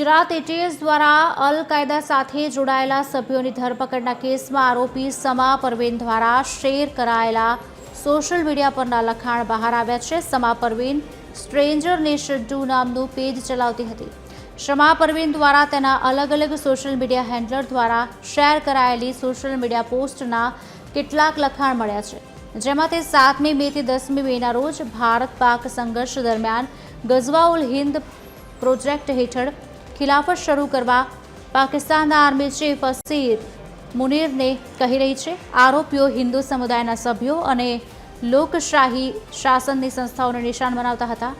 Gujarat ATS દ્વારા અલ કાયદા સાથે જોડાયેલા સભ્યોની ધરપકડના કેસમાં આરોપી સમા પરવીન દ્વારા શેર કરાયેલા સોશિયલ મીડિયા પરના લખાણ બહાર આવ્યા છે। સમા પરવીન સ્ટ્રેન્જર નેશન 2 નામનું પેજ ચલાવતી હતી। સમા પરવીન દ્વારા તેના અલગ અલગ સોશિયલ મીડિયા હેન્ડલર દ્વારા શેર કરાયેલી સોશિયલ મીડિયા પોસ્ટના કેટલાક લખાણ મળ્યા છે, જેમાં તે 7મી મે થી 10મી મેના રોજ ભારત પાક સંઘર્ષ દરમિયાન ગઝવા-ઉલ હિન્દ પ્રોજેક્ટ હેઠળ ખિલાફત શરૂ કરવા પાકિસ્તાનના આર્મી ચીફ અસીર મુનીરને કહી રહી છે। આરોપીઓ હિન્દુ સમુદાયના સભ્યો અને લોકશાહી શાસનની સંસ્થાઓને નિશાન બનાવતા હતા।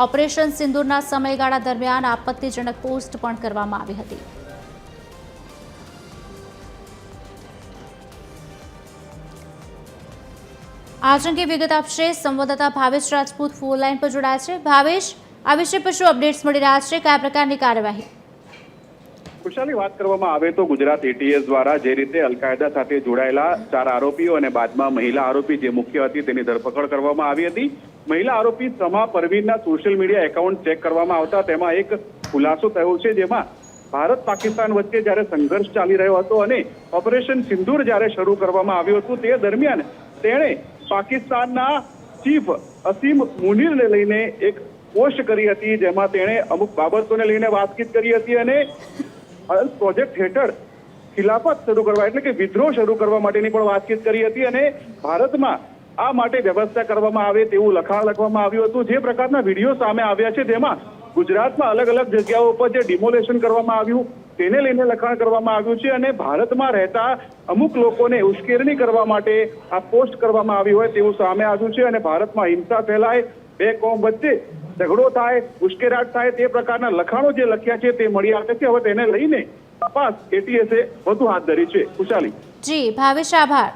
ઓપરેશન સિંદૂરના સમયગાળા દરમિયાન આપત્તિજનક પોસ્ટ પણ કરવામાં આવી હતી। आज अंगे विगत आपसे संवाददाता भावेश राजपूत फोन लाइन पर जोड़ाया है। भावेश, आ विषय पर શું અપડેટ્સ મળી રહ્યા છે? કયા પ્રકારની કાર્યવાહી? કુશાલી, વાત કરવામાં આવે તો ગુજરાત એટીએસ દ્વારા જે રીતે અલકાયદા સાથે જોડાયેલા 4 આરોપીઓ અને બાદમાં મહિલા આરોપી જે મુખ્ય હતી તેની ધરપકડ કરવામાં આવી હતી। મહિલા આરોપી સમા પરવીનના સોશિયલ મીડિયા એકાઉન્ટ ચેક કરવામાં આવતા તેમાં એક ખુલાસો થયો છે, જેમાં ભારત પાકિસ્તાન વચ્ચે જ્યારે સંઘર્ષ ચાલી રહ્યો હતો અને ઓપરેશન સિંદૂર જ્યારે શરૂ કરવામાં આવ્યું હતું તે દરમિયાન તેણે પાકિસ્તાનના ચીફ અસીમ મુનીરને લઈને એક પોસ્ટ કરી હતી, જેમાં તેણે અમુક બાબતોને લઈને વાતચીત કરી હતી અને પ્રોજેક્ટ હેઠળ ખિલાફત શરૂ કરવા એટલે કે વિદ્રોહ શરૂ કરવા માટેની પણ વાતચીત કરી હતી અને ભારતમાં આ માટે વ્યવસ્થા કરવામાં આવે તેવું લખાણ લખવામાં આવ્યું હતું। જે પ્રકારના વિડીયો સામે આવ્યા છે તેમાં ગુજરાતમાં અલગ અલગ જગ્યાઓ પર જે ડિમોલેશન કરવામાં આવ્યું તેને લઈને લખાણ કરવામાં આવ્યું છે અને ભારતમાં રહેતા અમુક લોકોને ઉશ્કેરણી કરવા માટે આ પોસ્ટ કરવામાં આવી હોય તેવું સામે આવ્યું છે અને ભારતમાં હિંસા ફેલાય, 2 કોમ વચ્ચે ઝઘડો થાય, ઉશ્કેરાટ થાય તે પ્રકારના લખાણો જે લખ્યા છે તે મળી આવે છે। હવે તેને લઈને તપાસ એટીએસે વધુ હાથ ધરી છે। કુશાલી। જી ભાવેશ, આભાર।